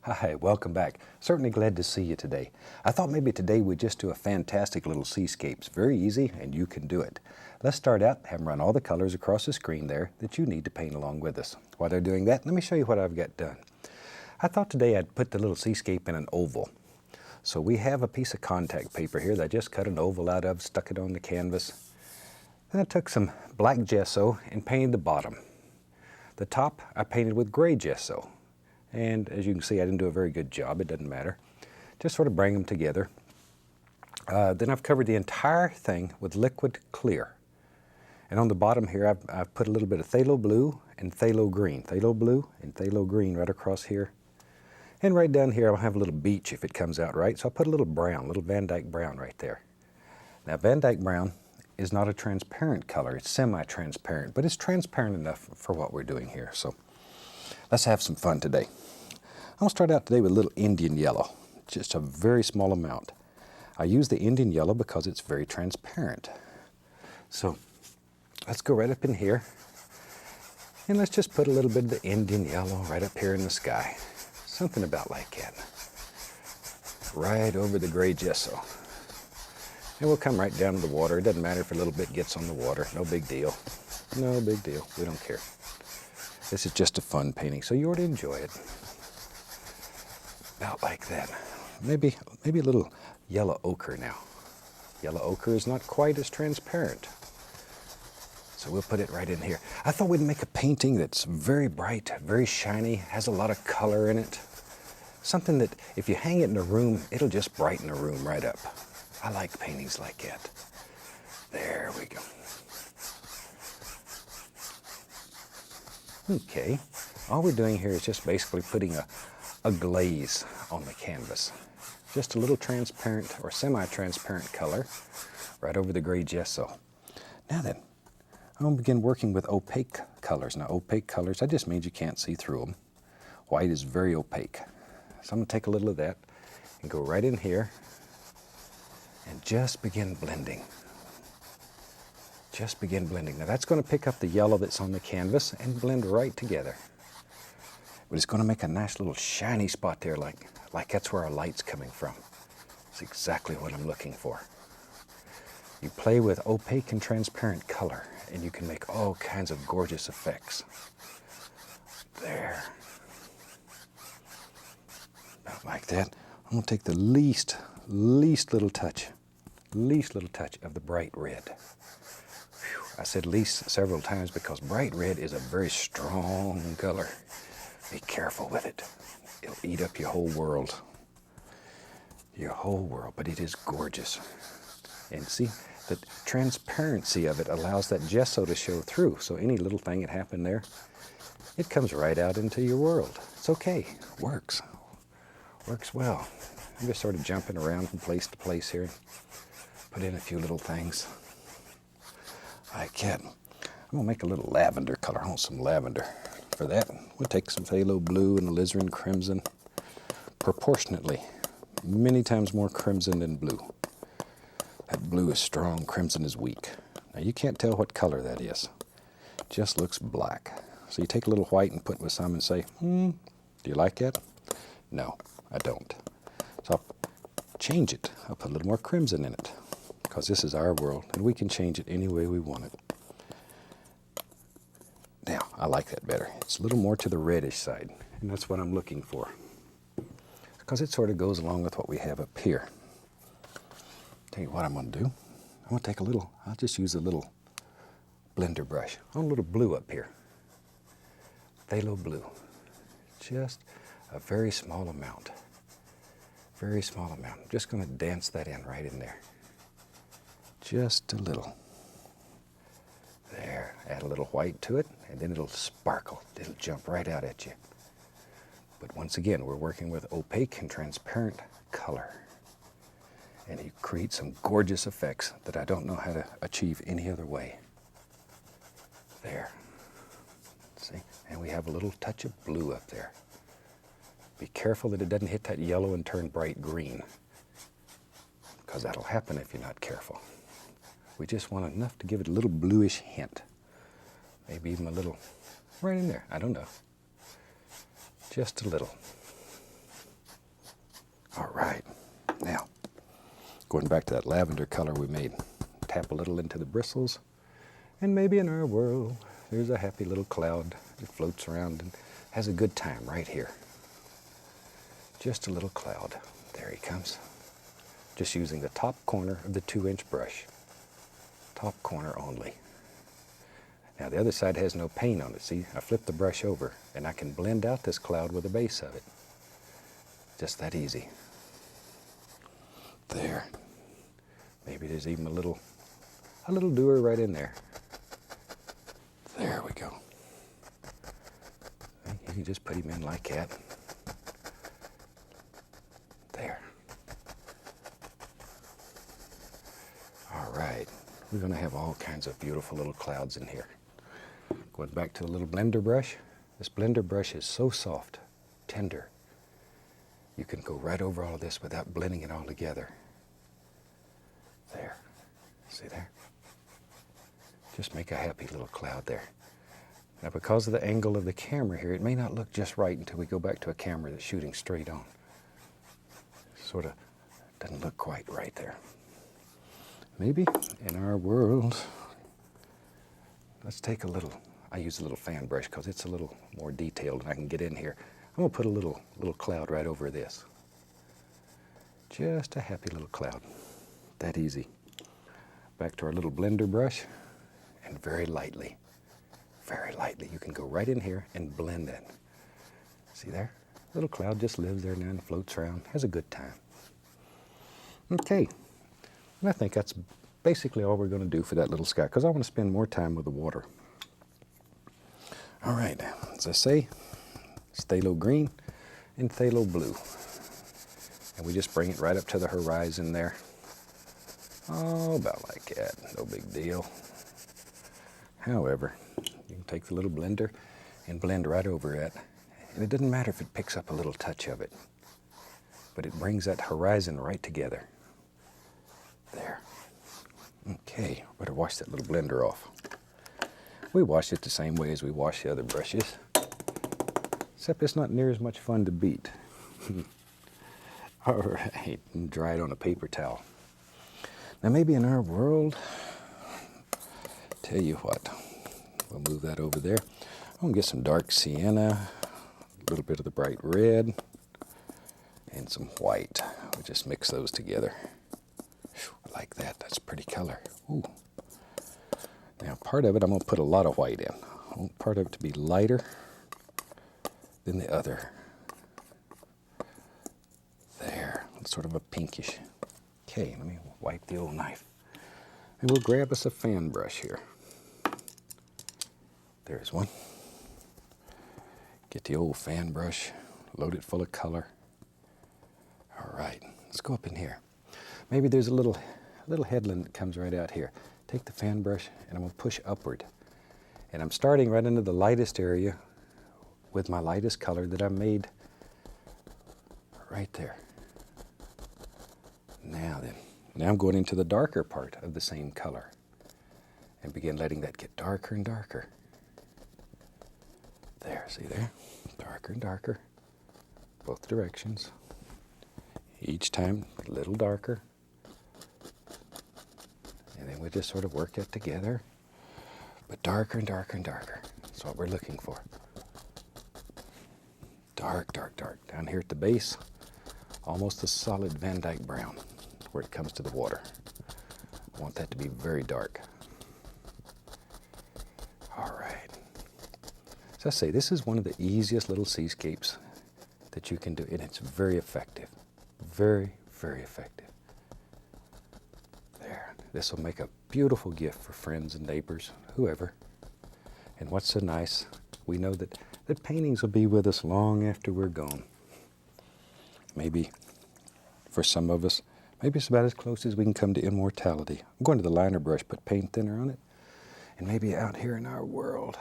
Hi, welcome back. Certainly glad to see you today. I thought maybe today we'd just do a fantastic little seascapes. Very easy, and you can do it. Let's start out, have them run all the colors across the screen there that you need to paint along with us. While they're doing that, let me show you what I've got done. I thought today I'd put the little seascape in an oval. So we have a piece of contact paper here that I just cut an oval out of, stuck it on the canvas. Then I took some black gesso and painted the bottom. The top I painted with gray gesso. And as you can see, I didn't do a very good job. It doesn't matter. Just sort of bring them together. Then I've covered the entire thing with liquid clear. And on the bottom here, I've put a little bit of phthalo blue and phthalo green. Phthalo blue and phthalo green right across here. And right down here, I'll have a little beach if it comes out right. So I'll put a little brown, little Van Dyke brown right there. Now, Van Dyke brown is not a transparent color. It's semi-transparent, but it's transparent enough for what we're doing here. So let's have some fun today. I'm going to start out today with a little Indian yellow, just a very small amount. I use the Indian yellow because it's very transparent. So let's go right up in here, and let's just put a little bit of the Indian yellow right up here in the sky. Something about like that. Right over the gray gesso. And we'll come right down to the water. It doesn't matter if a little bit gets on the water. No big deal. No big deal. We don't care. This is just a fun painting, so you ought to enjoy it. About like that. Maybe a little yellow ochre now. Yellow ochre is not quite as transparent. So we'll put it right in here. I thought we'd make a painting that's very bright, very shiny, has a lot of color in it. Something that if you hang it in a room, it'll just brighten a room right up. I like paintings like that. There we go. Okay, all we're doing here is just basically putting a glaze on the canvas. Just a little transparent or semi-transparent color right over the gray gesso. Now then, I'm going to begin working with opaque colors. Now opaque colors, that just means you can't see through them. White is very opaque. So I'm going to take a little of that and go right in here and just begin blending. Just begin blending. Now that's going to pick up the yellow that's on the canvas and blend right together. But it's going to make a nice little shiny spot there, like that's where our light's coming from. It's exactly what I'm looking for. You play with opaque and transparent color, and you can make all kinds of gorgeous effects. There. About like that. I'm going to take the least little touch of the bright red. Whew. I said least several times because bright red is a very strong color. Be careful with it. It'll eat up your whole world. Your whole world, but it is gorgeous. And see, the transparency of it allows that gesso to show through. So any little thing that happened there, it comes right out into your world. It's okay. Works. Works well. I'm just sort of jumping around from place to place here. Put in a few little things. Like that. I'm going to make a little lavender color. I want some lavender. For that, we'll take some phthalo blue and alizarin crimson. Proportionately. Many times more crimson than blue. That blue is strong, crimson is weak. Now you can't tell what color that is. It just looks black. So you take a little white and put it with some and say, do you like that? No, I don't. So I'll change it. I'll put a little more crimson in it because this is our world and we can change it any way we want it. Now, I like that better. It's a little more to the reddish side, and that's what I'm looking for because it sort of goes along with what we have up here. Tell you what I'm going to do. I'm going to take I'll just use a little blender brush. I want a little blue up here. Phthalo blue. Just a very small amount. Very small amount. I'm just going to dance that in right in there. Just a little. There. Add a little white to it, and then it'll sparkle. It'll jump right out at you. But once again, we're working with opaque and transparent color. And you create some gorgeous effects that I don't know how to achieve any other way. There. See? And we have a little touch of blue up there. Be careful that it doesn't hit that yellow and turn bright green, because that'll happen if you're not careful. We just want enough to give it a little bluish hint. Maybe even a little right in there. I don't know. Just a little. Going back to that lavender color we made. Tap a little into the bristles, and maybe in our world, there's a happy little cloud that floats around and has a good time right here. Just a little cloud. There he comes. Just using the top corner of the 2-inch brush. Top corner only. Now the other side has no paint on it. See, I flip the brush over and I can blend out this cloud with the base of it. Just that easy. There. Maybe there's even a little doer right in there. There we go. You can just put him in like that. There. All right. We're going to have all kinds of beautiful little clouds in here. Going back to the little blender brush. This blender brush is so soft, tender. You can go right over all of this without blending it all together. There. See there? Just make a happy little cloud there. Now because of the angle of the camera here, it may not look just right until we go back to a camera that's shooting straight on. Sort of doesn't look quite right there. Maybe in our world, let's take a little, I use a little fan brush because it's a little more detailed and I can get in here. I'm going to put a little cloud right over this. Just a happy little cloud. That easy. Back to our little blender brush, and very lightly, you can go right in here and blend that. See there? Little cloud just lives there now and floats around, has a good time. Okay, and I think that's basically all we're going to do for that little sky, because I want to spend more time with the water. All right, as I say, it's phthalo green and phthalo blue. And we just bring it right up to the horizon there. Oh, about like that, no big deal. However, you can take the little blender and blend right over it. And it doesn't matter if it picks up a little touch of it, but it brings that horizon right together. There. Okay, better wash that little blender off. We wash it the same way as we wash the other brushes, except it's not near as much fun to beat. All right, and dry it on a paper towel. Now maybe in our world, tell you what, we'll move that over there. I'm gonna get some dark sienna, a little bit of the bright red, and some white. We'll just mix those together. I like that, that's a pretty color. Ooh. Now part of it, I'm gonna put a lot of white in. I want part of it to be lighter than the other. There, it's sort of a pinkish. Okay, let me wipe the old knife. And we'll grab us a fan brush here. There's one. Get the old fan brush, load it full of color. All right, let's go up in here. Maybe there's a little headland that comes right out here. Take the fan brush and I'm gonna push upward. And I'm starting right into the lightest area with my lightest color that I made right there. Now I'm going into the darker part of the same color and begin letting that get darker and darker. There, see there? Darker and darker, both directions. Each time a little darker. And then we just sort of work it together, but darker and darker and darker. That's what we're looking for. Dark, dark, dark. Down here at the base, almost a solid Van Dyke brown where it comes to the water. I want that to be very dark. All right. So I say, this is one of the easiest little seascapes that you can do, and it's very effective. Very, very effective. There. This will make a beautiful gift for friends and neighbors, whoever. And what's so nice, we know that paintings will be with us long after we're gone. Maybe for some of us, maybe it's about as close as we can come to immortality. I'm going to the liner brush, put paint thinner on it, and maybe out here in our world,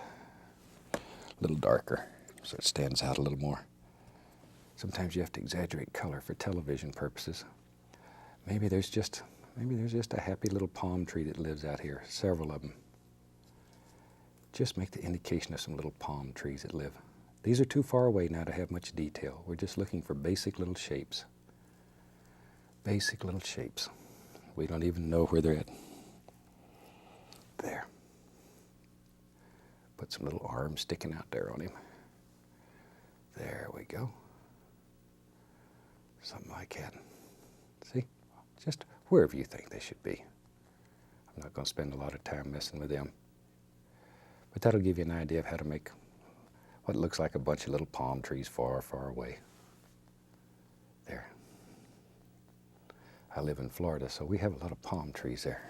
a little darker, so it stands out a little more. Sometimes you have to exaggerate color for television purposes. Maybe there's just a happy little palm tree that lives out here, several of them. Just make the indication of some little palm trees that live. These are too far away now to have much detail. We're just looking for basic little shapes. Basic little shapes. We don't even know where they're at. There. Put some little arms sticking out there on him. There we go. Something like that. See? Just wherever you think they should be. I'm not going to spend a lot of time messing with them. But that'll give you an idea of how to make what looks like a bunch of little palm trees far, far away. There. I live in Florida, so we have a lot of palm trees there.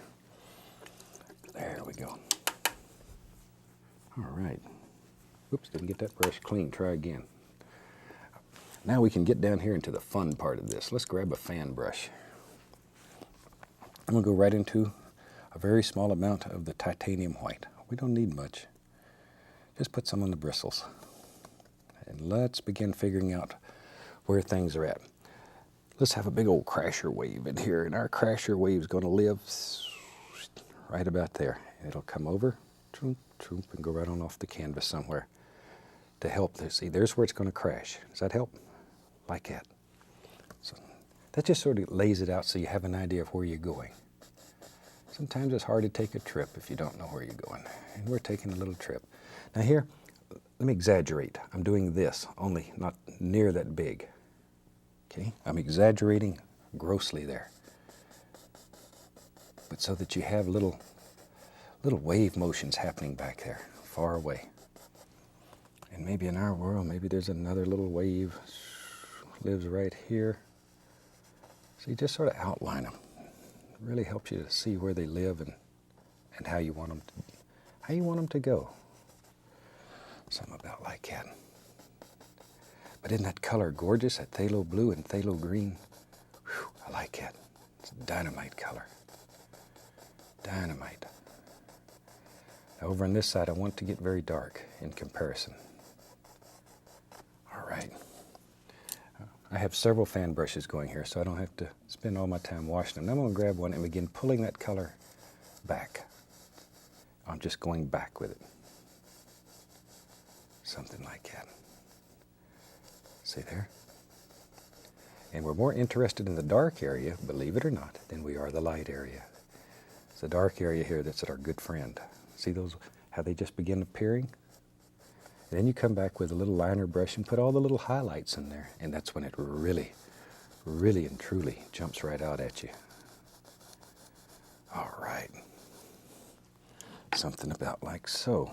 There we go. All right. Oops, didn't get that brush clean. Try again. Now we can get down here into the fun part of this. Let's grab a fan brush. I'm going to go right into a very small amount of the titanium white. We don't need much. Just put some on the bristles. And let's begin figuring out where things are at. Let's have a big old crasher wave in here, and our crasher wave is going to live right about there. It'll come over, troop, troop, and go right on off the canvas somewhere to help this. See, there's where it's going to crash. Does that help? Like that. So that just sort of lays it out so you have an idea of where you're going. Sometimes it's hard to take a trip if you don't know where you're going. And we're taking a little trip. Now here, let me exaggerate. I'm doing this, only not near that big. Okay? I'm exaggerating grossly there. But so that you have little wave motions happening back there, far away. And maybe in our world, maybe there's another little wave lives right here. So you just sort of outline them. It really helps you to see where they live and how you want them to go. Something about like that. But isn't that color gorgeous? That phthalo blue and phthalo green. Whew, I like it. It's a dynamite color. Dynamite. Now over on this side, I want it to get very dark in comparison. All right. I have several fan brushes going here, so I don't have to spend all my time washing them. Now I'm going to grab one and begin pulling that color back. I'm just going back with it. Something like that. See there? And we're more interested in the dark area, believe it or not, than we are the light area. It's the dark area here that's our good friend. See those, how they just begin appearing? And then you come back with a little liner brush and put all the little highlights in there. And that's when it really, really and truly jumps right out at you. All right. Something about like so.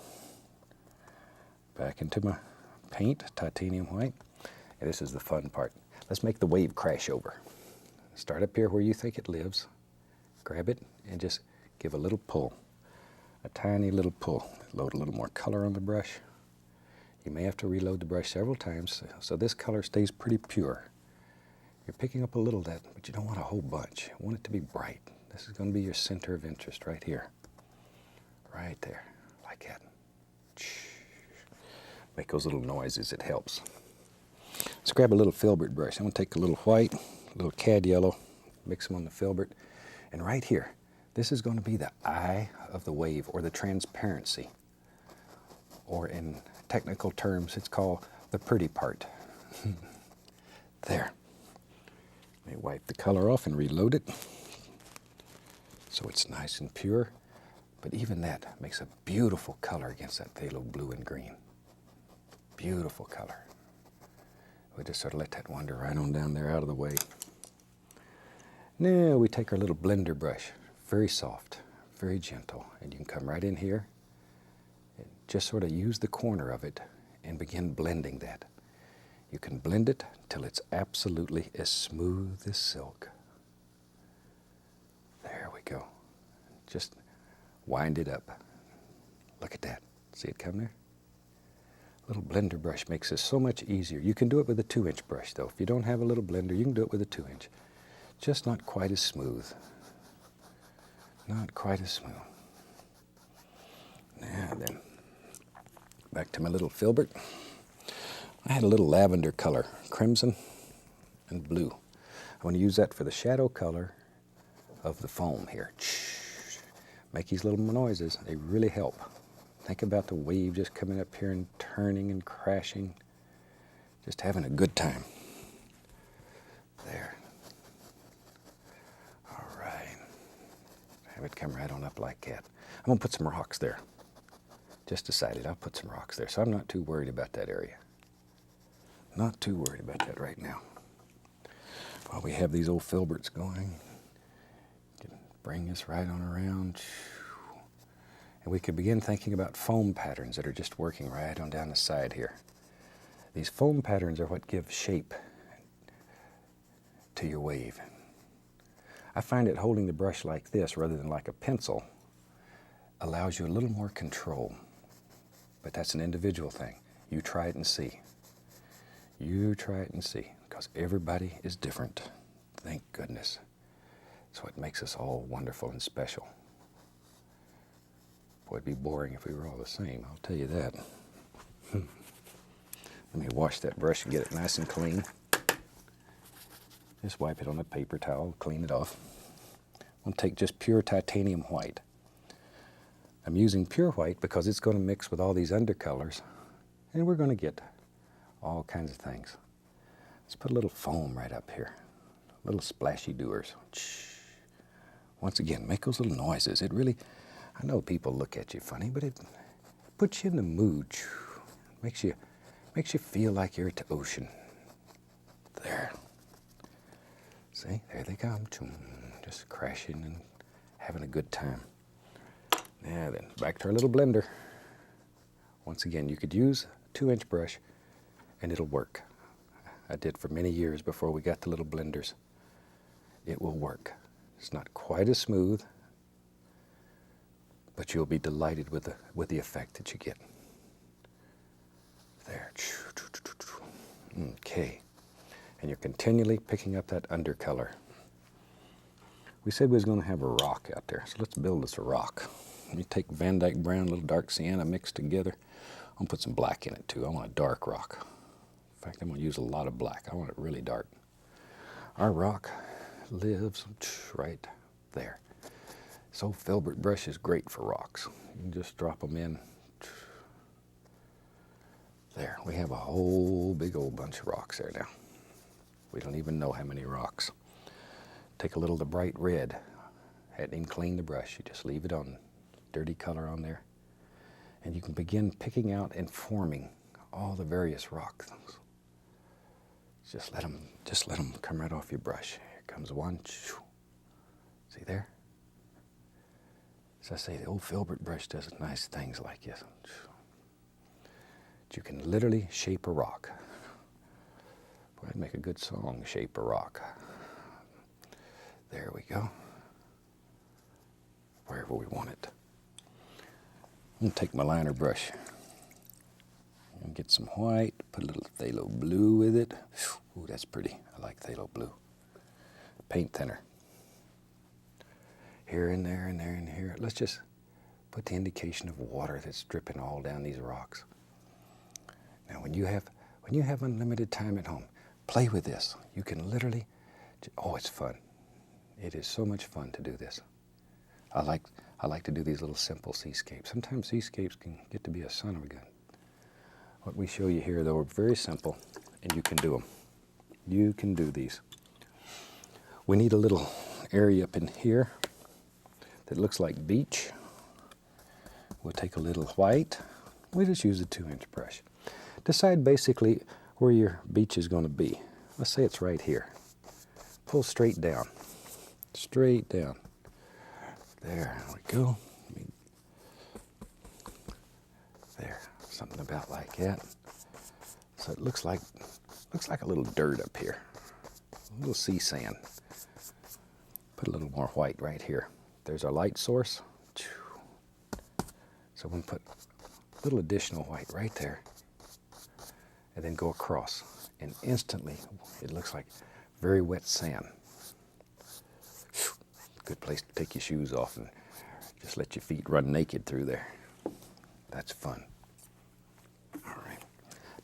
Back into my paint, titanium white. And this is the fun part. Let's make the wave crash over. Start up here where you think it lives. Grab it and just give a little pull. A tiny little pull. Load a little more color on the brush. You may have to reload the brush several times so this color stays pretty pure. You're picking up a little of that, but you don't want a whole bunch. You want it to be bright. This is going to be your center of interest right here. Right there, like that. Make those little noises, it helps. Let's grab a little filbert brush. I'm going to take a little white, a little cad yellow, mix them on the filbert. And right here, this is going to be the eye of the wave, or the transparency. Or in technical terms, it's called the pretty part. There. Let me wipe the color off and reload it so it's nice and pure. But even that makes a beautiful color against that phthalo blue and green. Beautiful color. We just sort of let that wander right on down there out of the way. Now we take our little blender brush, very soft, very gentle, and you can come right in here and just sort of use the corner of it and begin blending that. You can blend it till it's absolutely as smooth as silk. There we go. Just wind it up. Look at that. See it come there? Little blender brush makes this so much easier. You can do it with a 2-inch brush though. If you don't have a little blender, you can do it with a 2-inch. Just not quite as smooth. Not quite as smooth. Now then, back to my little filbert. I had a little lavender color, crimson and blue. I want to use that for the shadow color of the foam here. Make these little noises, they really help. Think about the wave just coming up here and turning and crashing. Just having a good time. There. All right. Have it come right on up like that. I'm going to put some rocks there. Just decided I'll put some rocks there, so I'm not too worried about that area. Not too worried about that right now. While we have these old filberts going, can bring this right on around. And we could begin thinking about foam patterns that are just working right on down the side here. These foam patterns are what give shape to your wave. I find that holding the brush like this rather than like a pencil allows you a little more control. But that's an individual thing. You try it and see. You try it and see, because everybody is different. Thank goodness. It's what makes us all wonderful and special. Boy, it'd be boring if we were all the same, I'll tell you that. Let me wash that brush and get it nice and clean. Just wipe it on a paper towel, clean it off. I'm going to take just pure titanium white. I'm using pure white because it's going to mix with all these undercolors, and we're going to get all kinds of things. Let's put a little foam right up here, little splashy doers. Once again, make those little noises. It really, I know people look at you funny, but it puts you in the mood. Makes you feel like you're at the ocean. There. See, there they come, just crashing and having a good time. Now then, back to our little blender. Once again, you could use a 2-inch brush and it'll work. I did for many years before we got the little blenders. It will work. It's not quite as smooth, but you'll be delighted with the effect that you get. There. Okay. And you're continually picking up that undercolor. We said we was going to have a rock out there, so let's build us a rock. You take Van Dyke brown, a little dark sienna mixed together. I'm going to put some black in it too. I want a dark rock. In fact, I'm going to use a lot of black. I want it really dark. Our rock lives right there. This old filbert brush is great for rocks. You can just drop them in. There, we have a whole big old bunch of rocks there now. We don't even know how many rocks. Take a little of the bright red. Hadn't even cleaned the brush. You just leave it on, dirty color on there. And you can begin picking out and forming all the various rocks. Just let them come right off your brush. Here comes one. See there? As I say, the old filbert brush does nice things like this. You can literally shape a rock. Boy, I'd make a good song, Shape a Rock. There we go. Wherever we want it. I'm going to take my liner brush and get some white, put a little phthalo blue with it. Ooh, that's pretty. I like phthalo blue. Paint thinner. Here and there and there and here. Let's just put the indication of water that's dripping all down these rocks. Now, when you have unlimited time at home, play with this. You can literally, oh, it's fun. It is so much fun to do this. I like to do these little simple seascapes. Sometimes seascapes can get to be a son of a gun. What we show you here, though, are very simple, and you can do them. You can do these. We need a little area up in here that looks like beach. We'll take a little white. We just use a 2-inch brush. Decide basically where your beach is going to be. Let's say it's right here. Pull straight down. Straight down. There we go. There, something about like that. So it looks like a little dirt up here. A little sea sand. Put a little more white right here. There's our light source. So we'll put a little additional white right there. And then go across. And instantly, it looks like very wet sand. Good place to take your shoes off and just let your feet run naked through there. That's fun. All right.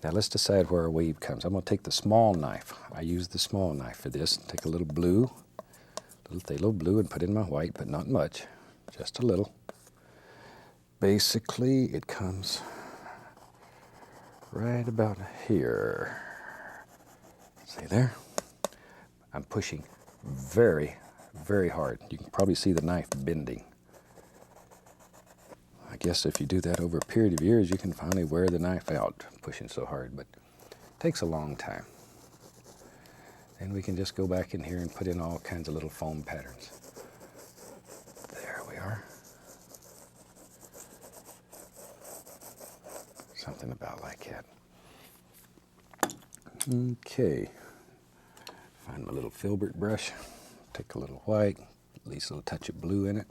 Now let's decide where our wave comes. I'm going to take the small knife. I use the small knife for this. Take a little blue, a little phthalo blue, and put in my white, but not much, just a little. Basically, it comes right about here. See there? I'm pushing very, very hard. You can probably see the knife bending. I guess if you do that over a period of years, you can finally wear the knife out, pushing so hard, but it takes a long time. And we can just go back in here and put in all kinds of little foam patterns. There we are. Something about like that. Okay. Find my little filbert brush. Take a little white, at least a little touch of blue in it.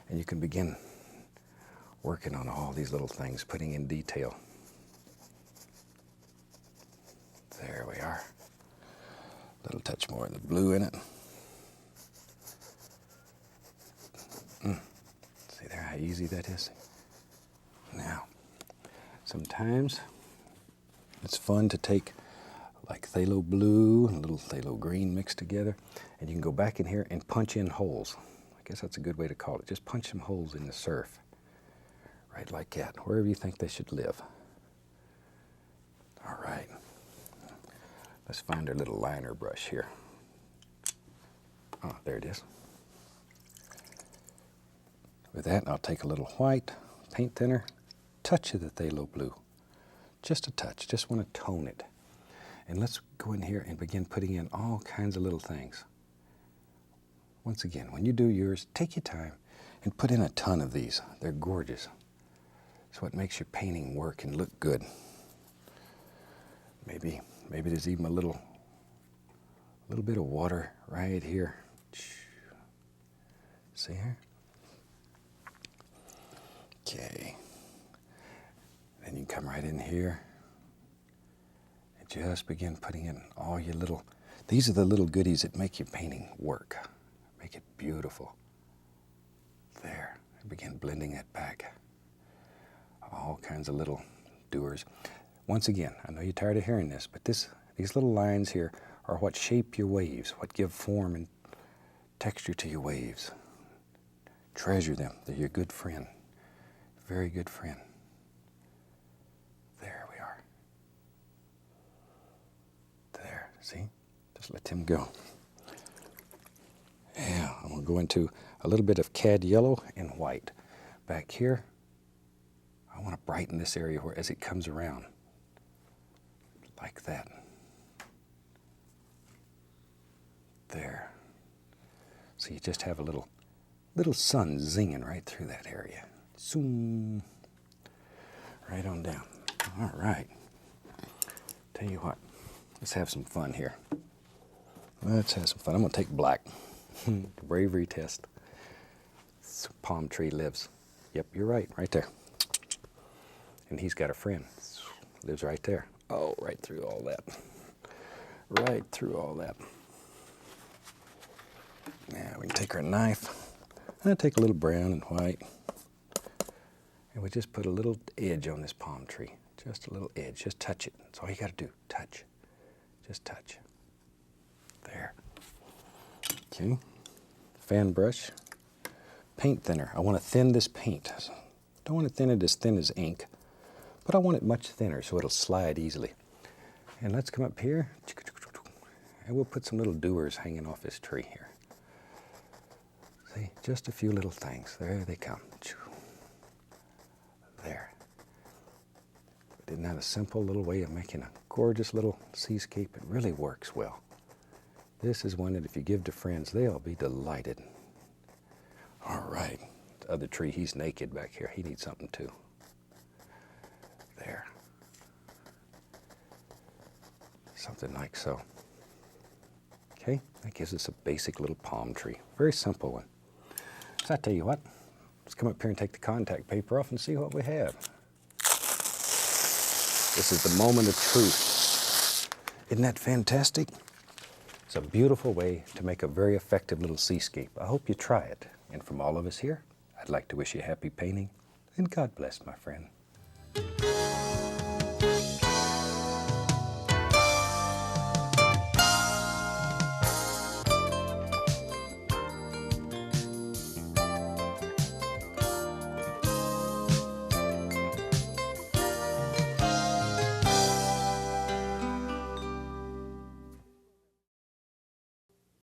And you can begin working on all these little things, putting in detail. There we are. A little touch more of the blue in it. See there how easy that is? Now, sometimes it's fun to take like phthalo blue and a little phthalo green mixed together, and you can go back in here and punch in holes. I guess that's a good way to call it. Just punch some holes in the surf. Right like that, wherever you think they should live. All right. Let's find our little liner brush here. Oh, there it is. With that, I'll take a little white paint thinner, touch of the phthalo blue. Just a touch, just want to tone it. And let's go in here and begin putting in all kinds of little things. Once again, when you do yours, take your time and put in a ton of these. They're gorgeous. It's what makes your painting work and look good. Maybe there's even a little bit of water right here. See here? Okay. Then you come right in here and just begin putting in all your little, these are the little goodies that make your painting work, make it beautiful. There, and begin blending it back. All kinds of little doers. Once again, I know you're tired of hearing this, but these little lines here are what shape your waves, what give form and texture to your waves. Treasure them. They're your good friend. Very good friend. There we are. There, see? Just let them go. Yeah, I'm going to go into a little bit of cad yellow and white. Back here, I want to brighten this area where as it comes around. Like that. There. So you just have a little sun zinging right through that area. Zoom. Right on down. All right. Tell you what, let's have some fun here. Let's have some fun. I'm going to take black. Bravery test. Palm tree lives. Yep, you're right there. And he's got a friend. Lives right there. Oh, right through all that. Right through all that. Now we can take our knife. I'm going to take a little brown and white. And we just put a little edge on this palm tree. Just a little edge. Just touch it. That's all you got to do. Touch. Just touch. There. Okay. Fan brush. Paint thinner. I want to thin this paint. Don't want to thin it as thin as ink, but I want it much thinner so it'll slide easily. And let's come up here, and we'll put some little doers hanging off this tree here. See, just a few little things. There they come. There. Isn't that a simple little way of making a gorgeous little seascape? It really works well. This is one that if you give to friends, they'll be delighted. All right. The other tree, he's naked back here. He needs something too. There. Something like so. Okay, that gives us a basic little palm tree. Very simple one. So I tell you what, let's come up here and take the contact paper off and see what we have. This is the moment of truth. Isn't that fantastic? It's a beautiful way to make a very effective little seascape. I hope you try it. And from all of us here, I'd like to wish you happy painting, and God bless, my friend.